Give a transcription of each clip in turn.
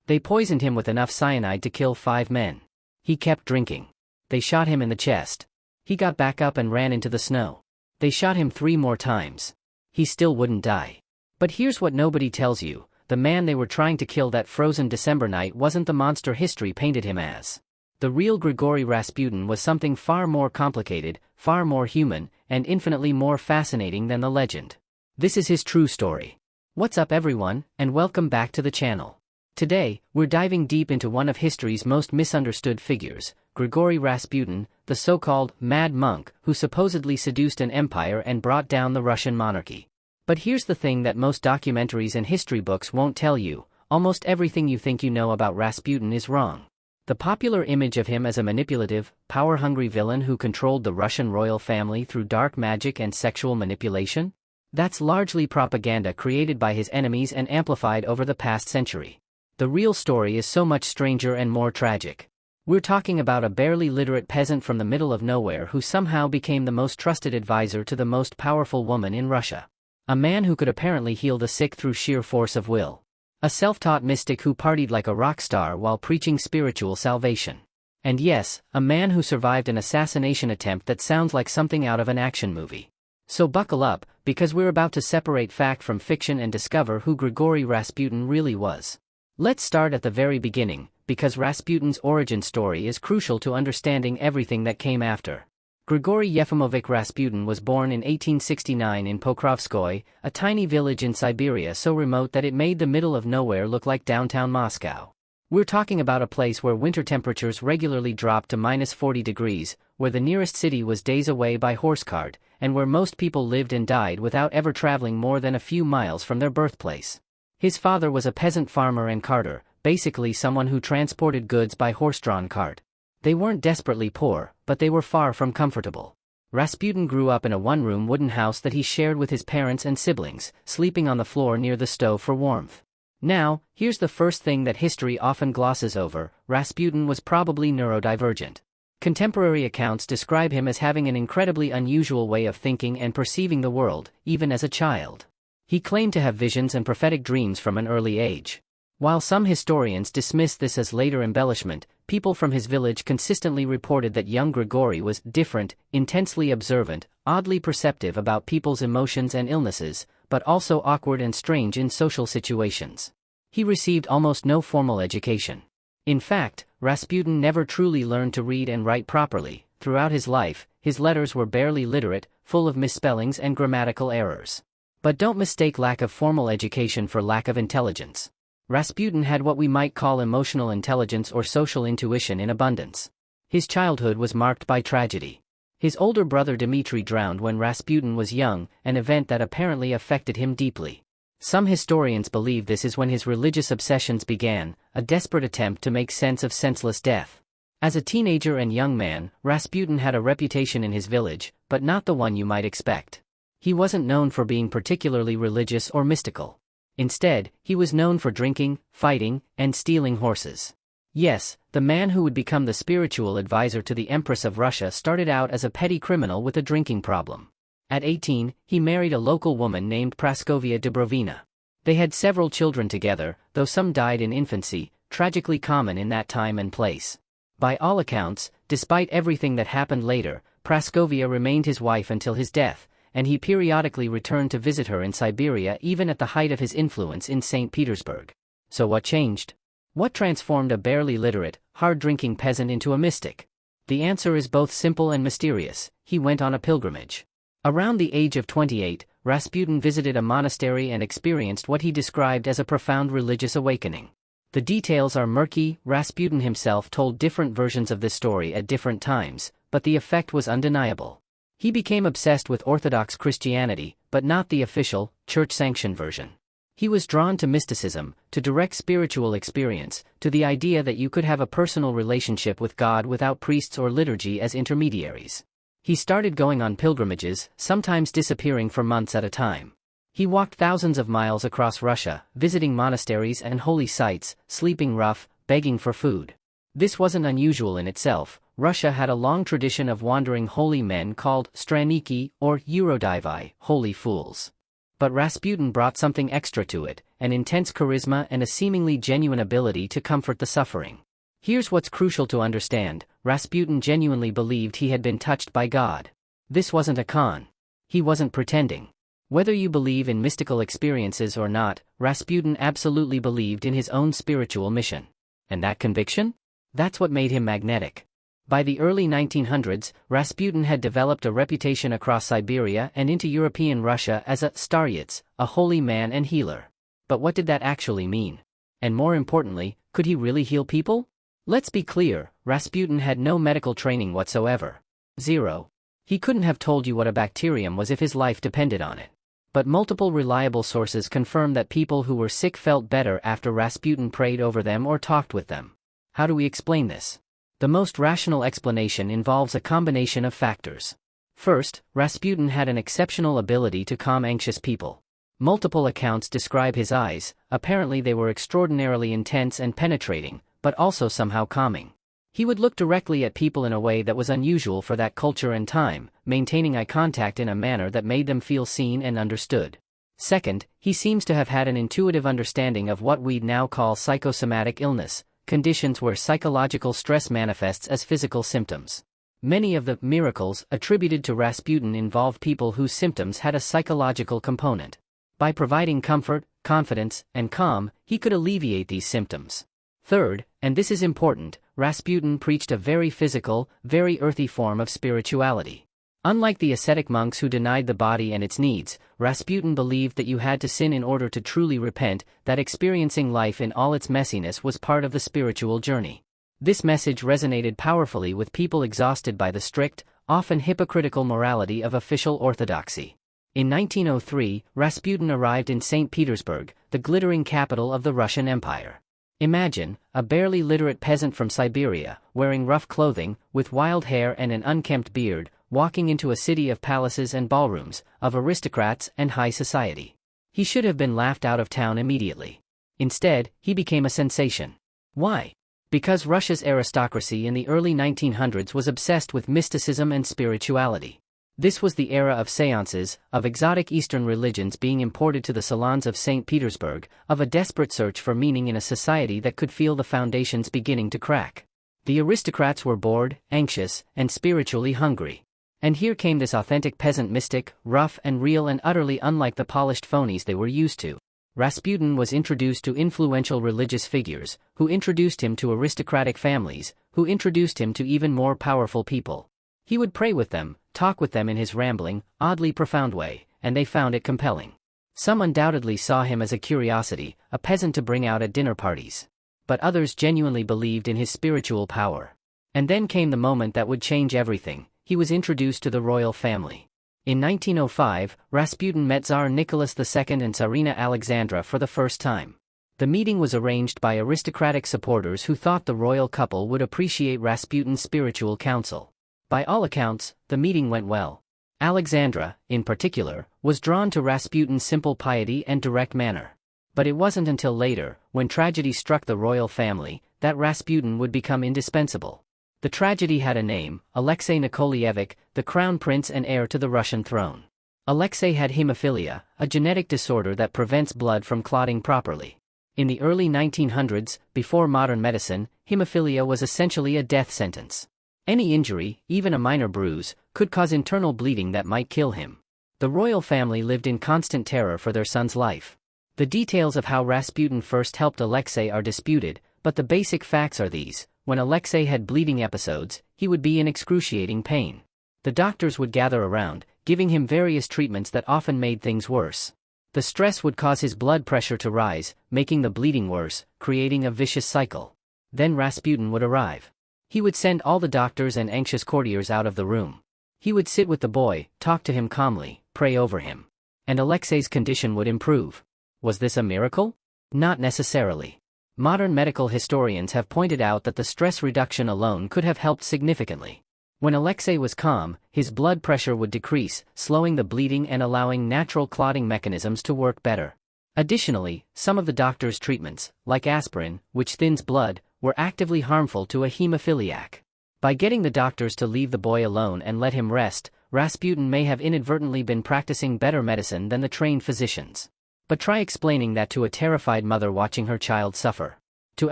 They poisoned him with enough cyanide to kill 5 men. He kept drinking. They shot him in the chest. He got back up and ran into the snow. They shot him 3 more times. He still wouldn't die. But here's what nobody tells you: the man they were trying to kill that frozen December night wasn't the monster history painted him as. The real Grigori Rasputin was something far more complicated, far more human, and infinitely more fascinating than the legend. This is his true story. What's up everyone, and welcome back to the channel. Today, we're diving deep into one of history's most misunderstood figures, Grigori Rasputin, the so-called mad monk who supposedly seduced an empire and brought down the Russian monarchy. But here's the thing that most documentaries and history books won't tell you: almost everything you think you know about Rasputin is wrong. The popular image of him as a manipulative, power-hungry villain who controlled the Russian royal family through dark magic and sexual manipulation? That's largely propaganda created by his enemies and amplified over the past century. The real story is so much stranger and more tragic. We're talking about a barely literate peasant from the middle of nowhere who somehow became the most trusted advisor to the most powerful woman in Russia. A man who could apparently heal the sick through sheer force of will. A self-taught mystic who partied like a rock star while preaching spiritual salvation. And yes, a man who survived an assassination attempt that sounds like something out of an action movie. So buckle up, because we're about to separate fact from fiction and discover who Grigori Rasputin really was. Let's start at the very beginning, because Rasputin's origin story is crucial to understanding everything that came after. Grigori Yefimovich Rasputin was born in 1869 in Pokrovskoye, a tiny village in Siberia so remote that it made the middle of nowhere look like downtown Moscow. We're talking about a place where winter temperatures regularly dropped to -40 degrees, where the nearest city was days away by horse cart, and where most people lived and died without ever traveling more than a few miles from their birthplace. His father was a peasant farmer and carter, basically someone who transported goods by horse-drawn cart. They weren't desperately poor, but they were far from comfortable. Rasputin grew up in a one-room wooden house that he shared with his parents and siblings, sleeping on the floor near the stove for warmth. Now, here's the first thing that history often glosses over: Rasputin was probably neurodivergent. Contemporary accounts describe him as having an incredibly unusual way of thinking and perceiving the world, even as a child. He claimed to have visions and prophetic dreams from an early age. While some historians dismiss this as later embellishment, people from his village consistently reported that young Grigori was different, intensely observant, oddly perceptive about people's emotions and illnesses, but also awkward and strange in social situations. He received almost no formal education. In fact, Rasputin never truly learned to read and write properly. Throughout his life, his letters were barely literate, full of misspellings and grammatical errors. But don't mistake lack of formal education for lack of intelligence. Rasputin had what we might call emotional intelligence or social intuition in abundance. His childhood was marked by tragedy. His older brother Dmitry drowned when Rasputin was young, an event that apparently affected him deeply. Some historians believe this is when his religious obsessions began, a desperate attempt to make sense of senseless death. As a teenager and young man, Rasputin had a reputation in his village, but not the one you might expect. He wasn't known for being particularly religious or mystical. Instead, he was known for drinking, fighting, and stealing horses. Yes, the man who would become the spiritual advisor to the Empress of Russia started out as a petty criminal with a drinking problem. At 18, he married a local woman named Praskovia Dubrovina. They had several children together, though some died in infancy, tragically common in that time and place. By all accounts, despite everything that happened later, Praskovia remained his wife until his death, and he periodically returned to visit her in Siberia even at the height of his influence in St. Petersburg. So what changed? What transformed a barely literate, hard-drinking peasant into a mystic? The answer is both simple and mysterious: he went on a pilgrimage. Around the age of 28, Rasputin visited a monastery and experienced what he described as a profound religious awakening. The details are murky. Rasputin himself told different versions of this story at different times, but the effect was undeniable. He became obsessed with Orthodox Christianity, but not the official, church-sanctioned version. He was drawn to mysticism, to direct spiritual experience, to the idea that you could have a personal relationship with God without priests or liturgy as intermediaries. He started going on pilgrimages, sometimes disappearing for months at a time. He walked thousands of miles across Russia, visiting monasteries and holy sites, sleeping rough, begging for food. This wasn't unusual in itself. Russia had a long tradition of wandering holy men called straniki, or eurodivai, holy fools. But Rasputin brought something extra to it, an intense charisma and a seemingly genuine ability to comfort the suffering. Here's what's crucial to understand: Rasputin genuinely believed he had been touched by God. This wasn't a con. He wasn't pretending. Whether you believe in mystical experiences or not, Rasputin absolutely believed in his own spiritual mission. And that conviction? That's what made him magnetic. By the early 1900s, Rasputin had developed a reputation across Siberia and into European Russia as a staryets, a holy man and healer. But what did that actually mean? And more importantly, could he really heal people? Let's be clear, Rasputin had no medical training whatsoever. Zero. He couldn't have told you what a bacterium was if his life depended on it. But multiple reliable sources confirm that people who were sick felt better after Rasputin prayed over them or talked with them. How do we explain this? The most rational explanation involves a combination of factors. First, Rasputin had an exceptional ability to calm anxious people. Multiple accounts describe his eyes. Apparently they were extraordinarily intense and penetrating, but also somehow calming. He would look directly at people in a way that was unusual for that culture and time, maintaining eye contact in a manner that made them feel seen and understood. Second, he seems to have had an intuitive understanding of what we'd now call psychosomatic illness, conditions where psychological stress manifests as physical symptoms. Many of the miracles attributed to Rasputin involved people whose symptoms had a psychological component. By providing comfort, confidence, and calm, he could alleviate these symptoms. Third, and this is important, Rasputin preached a very physical, very earthy form of spirituality. Unlike the ascetic monks who denied the body and its needs, Rasputin believed that you had to sin in order to truly repent, that experiencing life in all its messiness was part of the spiritual journey. This message resonated powerfully with people exhausted by the strict, often hypocritical morality of official orthodoxy. In 1903, Rasputin arrived in St. Petersburg, the glittering capital of the Russian Empire. Imagine, a barely literate peasant from Siberia, wearing rough clothing, with wild hair and an unkempt beard, walking into a city of palaces and ballrooms, of aristocrats and high society. He should have been laughed out of town immediately. Instead, he became a sensation. Why? Because Russia's aristocracy in the early 1900s was obsessed with mysticism and spirituality. This was the era of seances, of exotic Eastern religions being imported to the salons of St. Petersburg, of a desperate search for meaning in a society that could feel the foundations beginning to crack. The aristocrats were bored, anxious, and spiritually hungry. And here came this authentic peasant mystic, rough and real and utterly unlike the polished phonies they were used to. Rasputin was introduced to influential religious figures, who introduced him to aristocratic families, who introduced him to even more powerful people. He would pray with them, talk with them in his rambling, oddly profound way, and they found it compelling. Some undoubtedly saw him as a curiosity, a peasant to bring out at dinner parties. But others genuinely believed in his spiritual power. And then came the moment that would change everything. He was introduced to the royal family. In 1905, Rasputin met Tsar Nicholas II and Tsarina Alexandra for the first time. The meeting was arranged by aristocratic supporters who thought the royal couple would appreciate Rasputin's spiritual counsel. By all accounts, the meeting went well. Alexandra, in particular, was drawn to Rasputin's simple piety and direct manner. But it wasn't until later, when tragedy struck the royal family, that Rasputin would become indispensable. The tragedy had a name: Alexei Nikolaevich, the crown prince and heir to the Russian throne. Alexei had hemophilia, a genetic disorder that prevents blood from clotting properly. In the early 1900s, before modern medicine, hemophilia was essentially a death sentence. Any injury, even a minor bruise, could cause internal bleeding that might kill him. The royal family lived in constant terror for their son's life. The details of how Rasputin first helped Alexei are disputed, but the basic facts are these: when Alexei had bleeding episodes, he would be in excruciating pain. The doctors would gather around, giving him various treatments that often made things worse. The stress would cause his blood pressure to rise, making the bleeding worse, creating a vicious cycle. Then Rasputin would arrive. He would send all the doctors and anxious courtiers out of the room. He would sit with the boy, talk to him calmly, pray over him. And Alexei's condition would improve. Was this a miracle? Not necessarily. Modern medical historians have pointed out that the stress reduction alone could have helped significantly. When Alexei was calm, his blood pressure would decrease, slowing the bleeding and allowing natural clotting mechanisms to work better. Additionally, some of the doctor's treatments, like aspirin, which thins blood, were actively harmful to a hemophiliac. By getting the doctors to leave the boy alone and let him rest, Rasputin may have inadvertently been practicing better medicine than the trained physicians. But try explaining that to a terrified mother watching her child suffer. To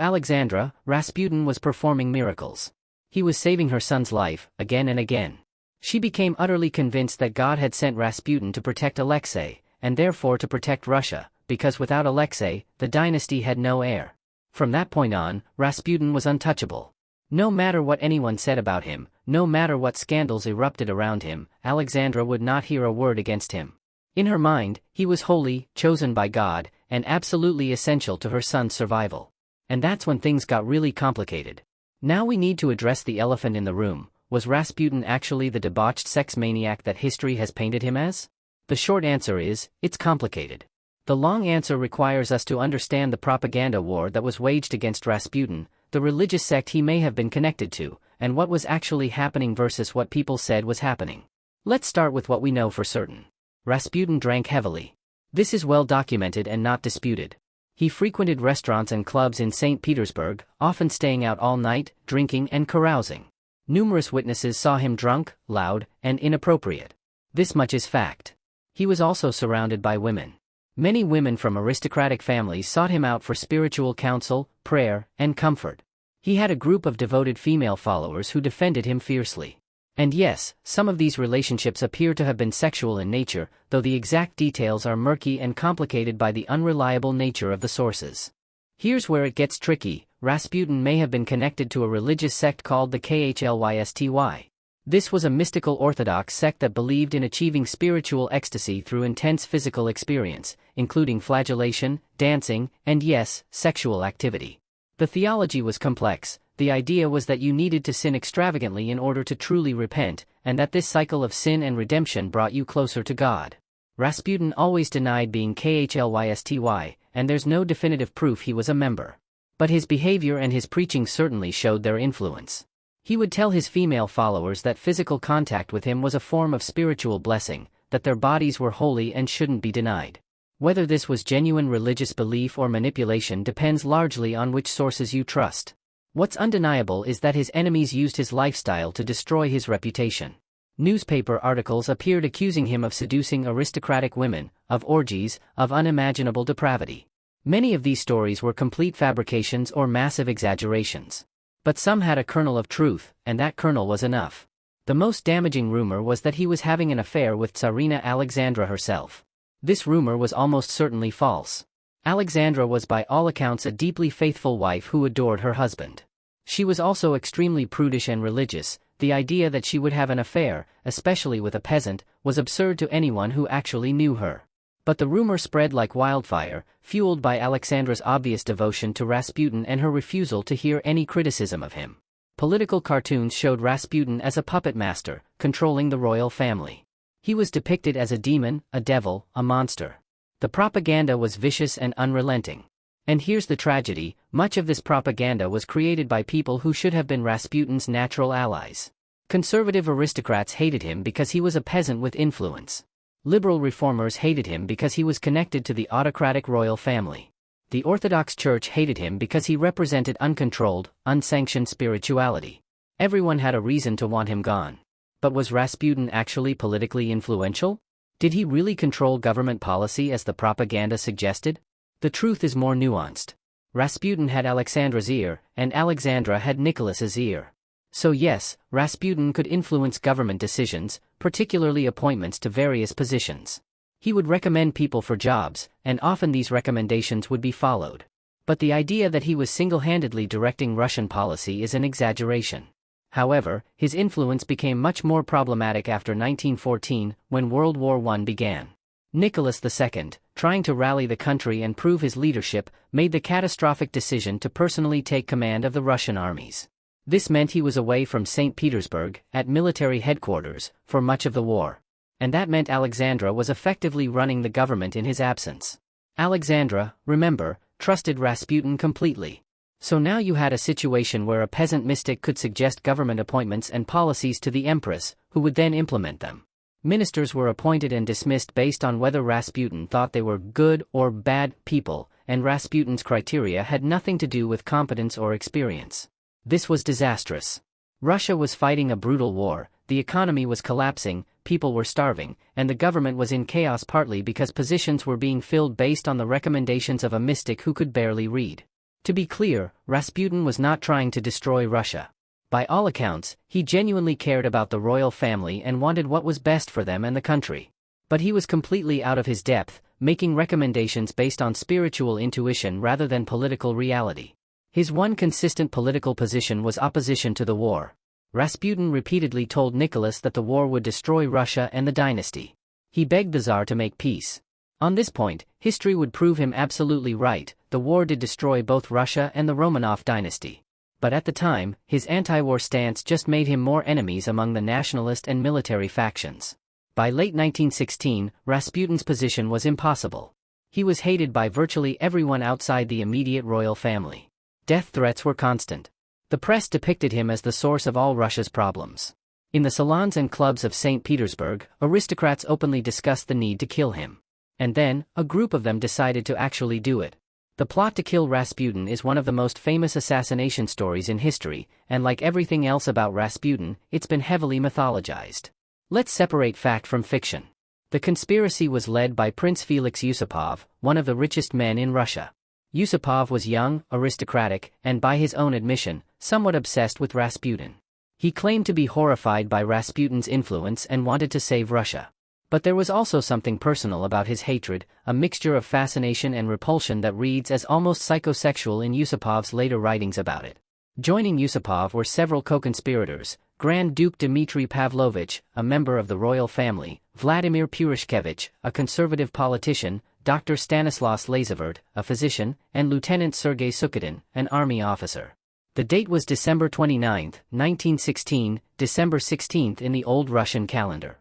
Alexandra, Rasputin was performing miracles. He was saving her son's life, again and again. She became utterly convinced that God had sent Rasputin to protect Alexei, and therefore to protect Russia, because without Alexei, the dynasty had no heir. From that point on, Rasputin was untouchable. No matter what anyone said about him, no matter what scandals erupted around him, Alexandra would not hear a word against him. In her mind, he was holy, chosen by God, and absolutely essential to her son's survival. And that's when things got really complicated. Now we need to address the elephant in the room. Was Rasputin actually the debauched sex maniac that history has painted him as? The short answer is, it's complicated. The long answer requires us to understand the propaganda war that was waged against Rasputin, the religious sect he may have been connected to, and what was actually happening versus what people said was happening. Let's start with what we know for certain. Rasputin drank heavily. This is well documented and not disputed. He frequented restaurants and clubs in St. Petersburg, often staying out all night, drinking and carousing. Numerous witnesses saw him drunk, loud, and inappropriate. This much is fact. He was also surrounded by women. Many women from aristocratic families sought him out for spiritual counsel, prayer, and comfort. He had a group of devoted female followers who defended him fiercely. And yes, some of these relationships appear to have been sexual in nature, though the exact details are murky and complicated by the unreliable nature of the sources. Here's where it gets tricky. Rasputin may have been connected to a religious sect called the Khlysty. This was a mystical Orthodox sect that believed in achieving spiritual ecstasy through intense physical experience, including flagellation, dancing, and yes, sexual activity. The theology was complex. The idea was that you needed to sin extravagantly in order to truly repent, and that this cycle of sin and redemption brought you closer to God. Rasputin always denied being Khlysty, and there's no definitive proof he was a member. But his behavior and his preaching certainly showed their influence. He would tell his female followers that physical contact with him was a form of spiritual blessing, that their bodies were holy and shouldn't be denied. Whether this was genuine religious belief or manipulation depends largely on which sources you trust. What's undeniable is that his enemies used his lifestyle to destroy his reputation. Newspaper articles appeared accusing him of seducing aristocratic women, of orgies, of unimaginable depravity. Many of these stories were complete fabrications or massive exaggerations. But some had a kernel of truth, and that kernel was enough. The most damaging rumor was that he was having an affair with Tsarina Alexandra herself. This rumor was almost certainly false. Alexandra was by all accounts a deeply faithful wife who adored her husband. She was also extremely prudish and religious. The idea that she would have an affair, especially with a peasant, was absurd to anyone who actually knew her. But the rumor spread like wildfire, fueled by Alexandra's obvious devotion to Rasputin and her refusal to hear any criticism of him. Political cartoons showed Rasputin as a puppet master, controlling the royal family. He was depicted as a demon, a devil, a monster. The propaganda was vicious and unrelenting. And here's the tragedy: much of this propaganda was created by people who should have been Rasputin's natural allies. Conservative aristocrats hated him because he was a peasant with influence. Liberal reformers hated him because he was connected to the autocratic royal family. The Orthodox Church hated him because he represented uncontrolled, unsanctioned spirituality. Everyone had a reason to want him gone. But was Rasputin actually politically influential? Did he really control government policy as the propaganda suggested? The truth is more nuanced. Rasputin had Alexandra's ear, and Alexandra had Nicholas's ear. So yes, Rasputin could influence government decisions, particularly appointments to various positions. He would recommend people for jobs, and often these recommendations would be followed. But the idea that he was single-handedly directing Russian policy is an exaggeration. However, his influence became much more problematic after 1914, when World War I began. Nicholas II, trying to rally the country and prove his leadership, made the catastrophic decision to personally take command of the Russian armies. This meant he was away from St. Petersburg, at military headquarters, for much of the war. And that meant Alexandra was effectively running the government in his absence. Alexandra, remember, trusted Rasputin completely. So now you had a situation where a peasant mystic could suggest government appointments and policies to the empress, who would then implement them. Ministers were appointed and dismissed based on whether Rasputin thought they were good or bad people, and Rasputin's criteria had nothing to do with competence or experience. This was disastrous. Russia was fighting a brutal war, the economy was collapsing, people were starving, and the government was in chaos partly because positions were being filled based on the recommendations of a mystic who could barely read. To be clear, Rasputin was not trying to destroy Russia. By all accounts, he genuinely cared about the royal family and wanted what was best for them and the country. But he was completely out of his depth, making recommendations based on spiritual intuition rather than political reality. His one consistent political position was opposition to the war. Rasputin repeatedly told Nicholas that the war would destroy Russia and the dynasty. He begged the Tsar to make peace. On this point, history would prove him absolutely right. The war did destroy both Russia and the Romanov dynasty. But at the time, his anti-war stance just made him more enemies among the nationalist and military factions. By late 1916, Rasputin's position was impossible. He was hated by virtually everyone outside the immediate royal family. Death threats were constant. The press depicted him as the source of all Russia's problems. In the salons and clubs of St. Petersburg, aristocrats openly discussed the need to kill him. And then, a group of them decided to actually do it. The plot to kill Rasputin is one of the most famous assassination stories in history, and like everything else about Rasputin, it's been heavily mythologized. Let's separate fact from fiction. The conspiracy was led by Prince Felix Yusupov, one of the richest men in Russia. Yusupov was young, aristocratic, and by his own admission, somewhat obsessed with Rasputin. He claimed to be horrified by Rasputin's influence and wanted to save Russia. But there was also something personal about his hatred, a mixture of fascination and repulsion that reads as almost psychosexual in Yusupov's later writings about it. Joining Yusupov were several co-conspirators: Grand Duke Dmitry Pavlovich, a member of the royal family, Vladimir Purishkevich, a conservative politician, Dr. Stanislas Lazavert, a physician, and Lieutenant Sergei Sukhatin, an army officer. The date was December 29, 1916, December 16 in the old Russian calendar.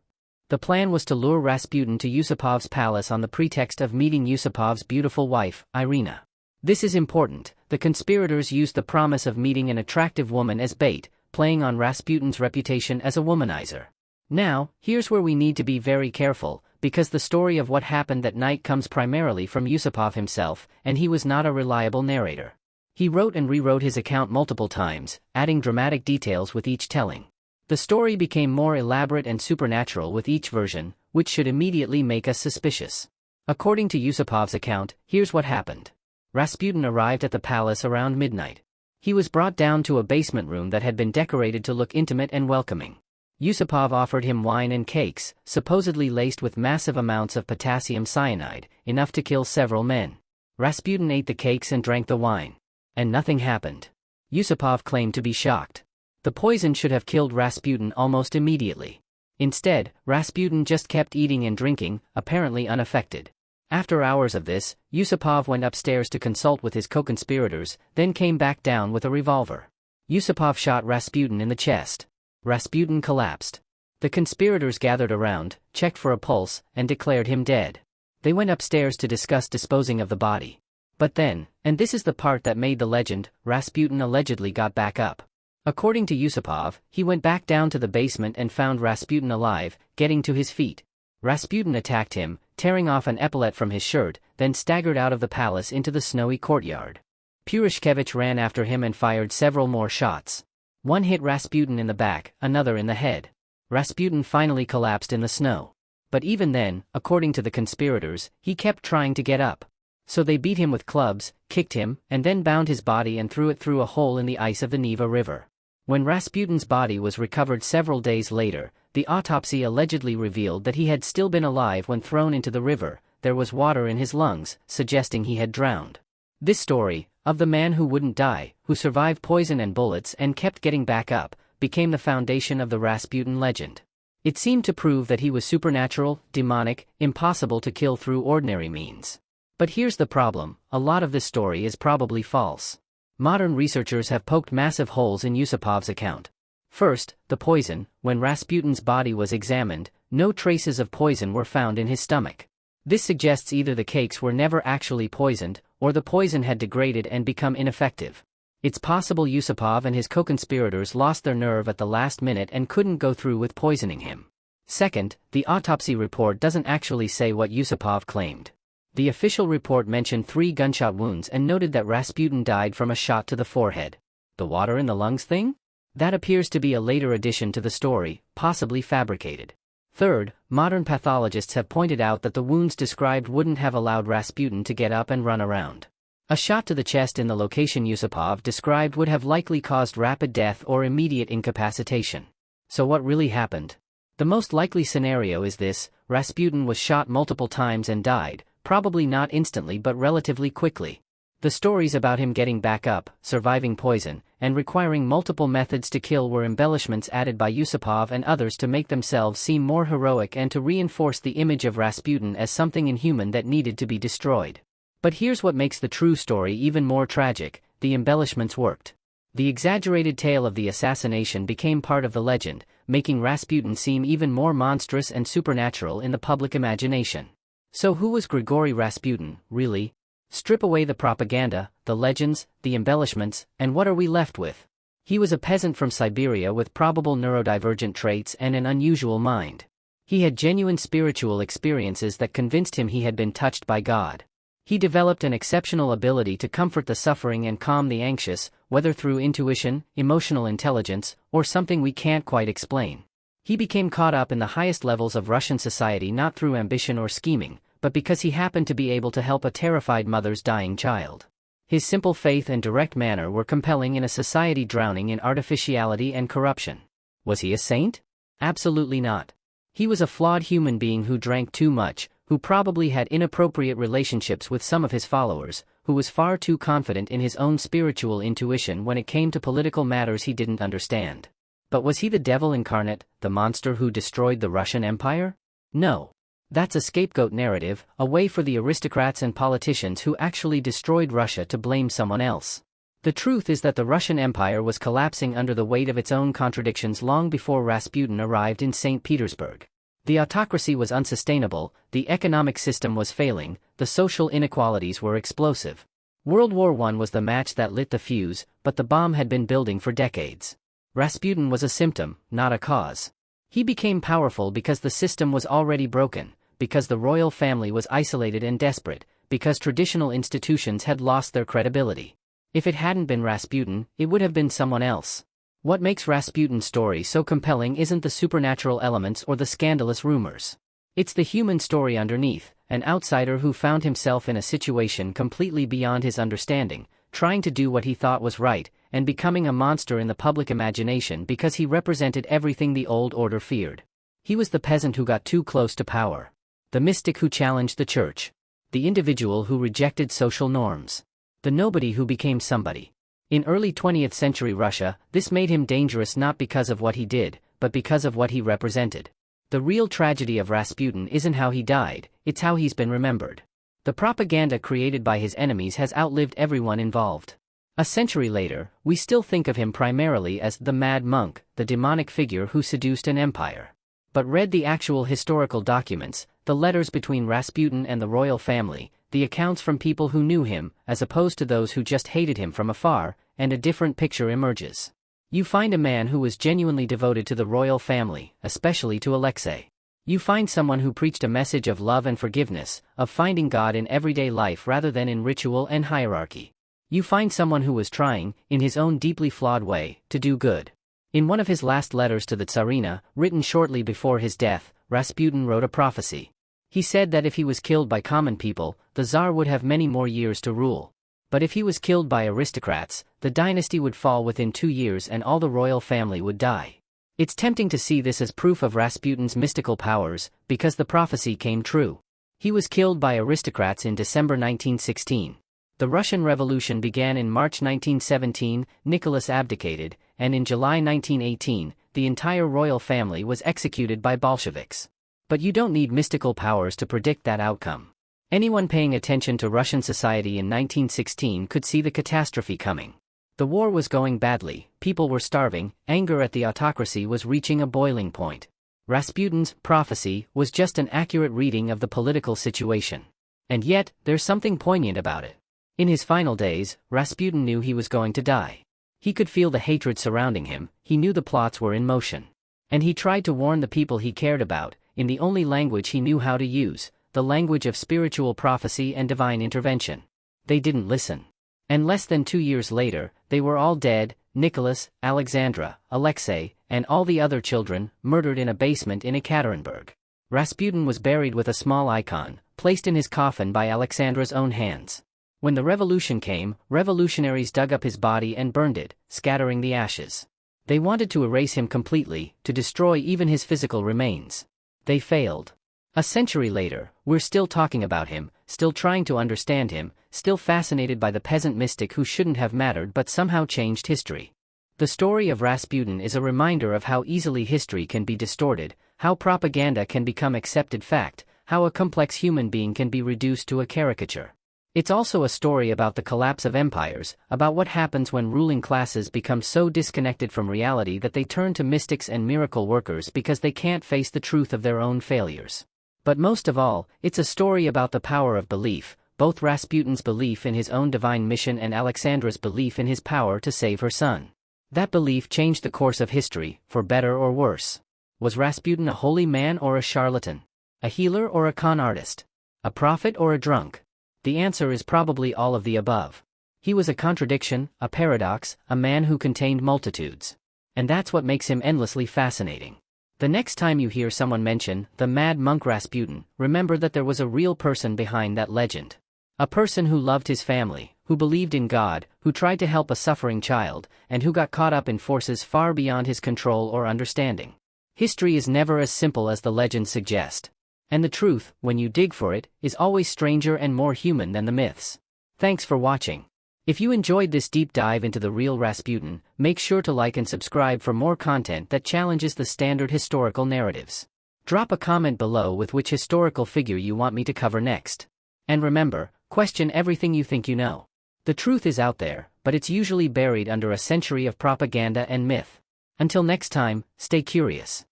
The plan was to lure Rasputin to Yusupov's palace on the pretext of meeting Yusupov's beautiful wife, Irina. This is important. The conspirators used the promise of meeting an attractive woman as bait, playing on Rasputin's reputation as a womanizer. Now, here's where we need to be very careful, because the story of what happened that night comes primarily from Yusupov himself, and he was not a reliable narrator. He wrote and rewrote his account multiple times, adding dramatic details with each telling. The story became more elaborate and supernatural with each version, which should immediately make us suspicious. According to Yusupov's account, here's what happened. Rasputin arrived at the palace around midnight. He was brought down to a basement room that had been decorated to look intimate and welcoming. Yusupov offered him wine and cakes, supposedly laced with massive amounts of potassium cyanide, enough to kill several men. Rasputin ate the cakes and drank the wine. And nothing happened. Yusupov claimed to be shocked. The poison should have killed Rasputin almost immediately. Instead, Rasputin just kept eating and drinking, apparently unaffected. After hours of this, Yusupov went upstairs to consult with his co-conspirators, then came back down with a revolver. Yusupov shot Rasputin in the chest. Rasputin collapsed. The conspirators gathered around, checked for a pulse, and declared him dead. They went upstairs to discuss disposing of the body. But then, and this is the part that made the legend, Rasputin allegedly got back up. According to Yusupov, he went back down to the basement and found Rasputin alive, getting to his feet. Rasputin attacked him, tearing off an epaulette from his shirt, then staggered out of the palace into the snowy courtyard. Purishkevich ran after him and fired several more shots. One hit Rasputin in the back, another in the head. Rasputin finally collapsed in the snow. But even then, according to the conspirators, he kept trying to get up. So they beat him with clubs, kicked him, and then bound his body and threw it through a hole in the ice of the Neva River. When Rasputin's body was recovered several days later, the autopsy allegedly revealed that he had still been alive when thrown into the river. There was water in his lungs, suggesting he had drowned. This story, of the man who wouldn't die, who survived poison and bullets and kept getting back up, became the foundation of the Rasputin legend. It seemed to prove that he was supernatural, demonic, impossible to kill through ordinary means. But here's the problem: a lot of this story is probably false. Modern researchers have poked massive holes in Yusupov's account. First, the poison. When Rasputin's body was examined, no traces of poison were found in his stomach. This suggests either the cakes were never actually poisoned, or the poison had degraded and become ineffective. It's possible Yusupov and his co-conspirators lost their nerve at the last minute and couldn't go through with poisoning him. Second, the autopsy report doesn't actually say what Yusupov claimed. The official report mentioned 3 gunshot wounds and noted that Rasputin died from a shot to the forehead. The water in the lungs thing? That appears to be a later addition to the story, possibly fabricated. Third, modern pathologists have pointed out that the wounds described wouldn't have allowed Rasputin to get up and run around. A shot to the chest in the location Yusupov described would have likely caused rapid death or immediate incapacitation. So what really happened? The most likely scenario is this: Rasputin was shot multiple times and died, probably not instantly but relatively quickly. The stories about him getting back up, surviving poison, and requiring multiple methods to kill were embellishments added by Yusupov and others to make themselves seem more heroic and to reinforce the image of Rasputin as something inhuman that needed to be destroyed. But here's what makes the true story even more tragic: the embellishments worked. The exaggerated tale of the assassination became part of the legend, making Rasputin seem even more monstrous and supernatural in the public imagination. So who was Grigori Rasputin, really? Strip away the propaganda, the legends, the embellishments, and what are we left with? He was a peasant from Siberia with probable neurodivergent traits and an unusual mind. He had genuine spiritual experiences that convinced him he had been touched by God. He developed an exceptional ability to comfort the suffering and calm the anxious, whether through intuition, emotional intelligence, or something we can't quite explain. He became caught up in the highest levels of Russian society not through ambition or scheming, but because he happened to be able to help a terrified mother's dying child. His simple faith and direct manner were compelling in a society drowning in artificiality and corruption. Was he a saint? Absolutely not. He was a flawed human being who drank too much, who probably had inappropriate relationships with some of his followers, who was far too confident in his own spiritual intuition when it came to political matters he didn't understand. But was he the devil incarnate, the monster who destroyed the Russian Empire? No. That's a scapegoat narrative, a way for the aristocrats and politicians who actually destroyed Russia to blame someone else. The truth is that the Russian Empire was collapsing under the weight of its own contradictions long before Rasputin arrived in St. Petersburg. The autocracy was unsustainable, the economic system was failing, the social inequalities were explosive. World War I was the match that lit the fuse, but the bomb had been building for decades. Rasputin was a symptom, not a cause. He became powerful because the system was already broken, because the royal family was isolated and desperate, because traditional institutions had lost their credibility. If it hadn't been Rasputin, it would have been someone else. What makes Rasputin's story so compelling isn't the supernatural elements or the scandalous rumors. It's the human story underneath, an outsider who found himself in a situation completely beyond his understanding, trying to do what he thought was right, and becoming a monster in the public imagination because he represented everything the old order feared. He was the peasant who got too close to power. The mystic who challenged the church. The individual who rejected social norms. The nobody who became somebody. In early 20th century Russia, this made him dangerous not because of what he did, but because of what he represented. The real tragedy of Rasputin isn't how he died, it's how he's been remembered. The propaganda created by his enemies has outlived everyone involved. A century later, we still think of him primarily as the mad monk, the demonic figure who seduced an empire. But read the actual historical documents, the letters between Rasputin and the royal family, the accounts from people who knew him, as opposed to those who just hated him from afar, and a different picture emerges. You find a man who was genuinely devoted to the royal family, especially to Alexei. You find someone who preached a message of love and forgiveness, of finding God in everyday life rather than in ritual and hierarchy. You find someone who was trying, in his own deeply flawed way, to do good. In one of his last letters to the Tsarina, written shortly before his death, Rasputin wrote a prophecy. He said that if he was killed by common people, the Tsar would have many more years to rule. But if he was killed by aristocrats, the dynasty would fall within 2 years and all the royal family would die. It's tempting to see this as proof of Rasputin's mystical powers, because the prophecy came true. He was killed by aristocrats in December 1916. The Russian Revolution began in March 1917, Nicholas abdicated, and in July 1918, the entire royal family was executed by Bolsheviks. But you don't need mystical powers to predict that outcome. Anyone paying attention to Russian society in 1916 could see the catastrophe coming. The war was going badly, people were starving, anger at the autocracy was reaching a boiling point. Rasputin's prophecy was just an accurate reading of the political situation. And yet, there's something poignant about it. In his final days, Rasputin knew he was going to die. He could feel the hatred surrounding him, he knew the plots were in motion. And he tried to warn the people he cared about, in the only language he knew how to use, the language of spiritual prophecy and divine intervention. They didn't listen. And less than 2 years later, they were all dead, Nicholas, Alexandra, Alexei, and all the other children, murdered in a basement in Ekaterinburg. Rasputin was buried with a small icon, placed in his coffin by Alexandra's own hands. When the revolution came, revolutionaries dug up his body and burned it, scattering the ashes. They wanted to erase him completely, to destroy even his physical remains. They failed. A century later, we're still talking about him, still trying to understand him, still fascinated by the peasant mystic who shouldn't have mattered but somehow changed history. The story of Rasputin is a reminder of how easily history can be distorted, how propaganda can become accepted fact, how a complex human being can be reduced to a caricature. It's also a story about the collapse of empires, about what happens when ruling classes become so disconnected from reality that they turn to mystics and miracle workers because they can't face the truth of their own failures. But most of all, it's a story about the power of belief, both Rasputin's belief in his own divine mission and Alexandra's belief in his power to save her son. That belief changed the course of history, for better or worse. Was Rasputin a holy man or a charlatan? A healer or a con artist? A prophet or a drunk? The answer is probably all of the above. He was a contradiction, a paradox, a man who contained multitudes. And that's what makes him endlessly fascinating. The next time you hear someone mention the mad monk Rasputin, remember that there was a real person behind that legend. A person who loved his family, who believed in God, who tried to help a suffering child, and who got caught up in forces far beyond his control or understanding. History is never as simple as the legends suggest. And the truth, when you dig for it, is always stranger and more human than the myths. Thanks for watching. If you enjoyed this deep dive into the real Rasputin, make sure to like and subscribe for more content that challenges the standard historical narratives. Drop a comment below with which historical figure you want me to cover next. And remember, question everything you think you know. The truth is out there, but it's usually buried under a century of propaganda and myth. Until next time, stay curious.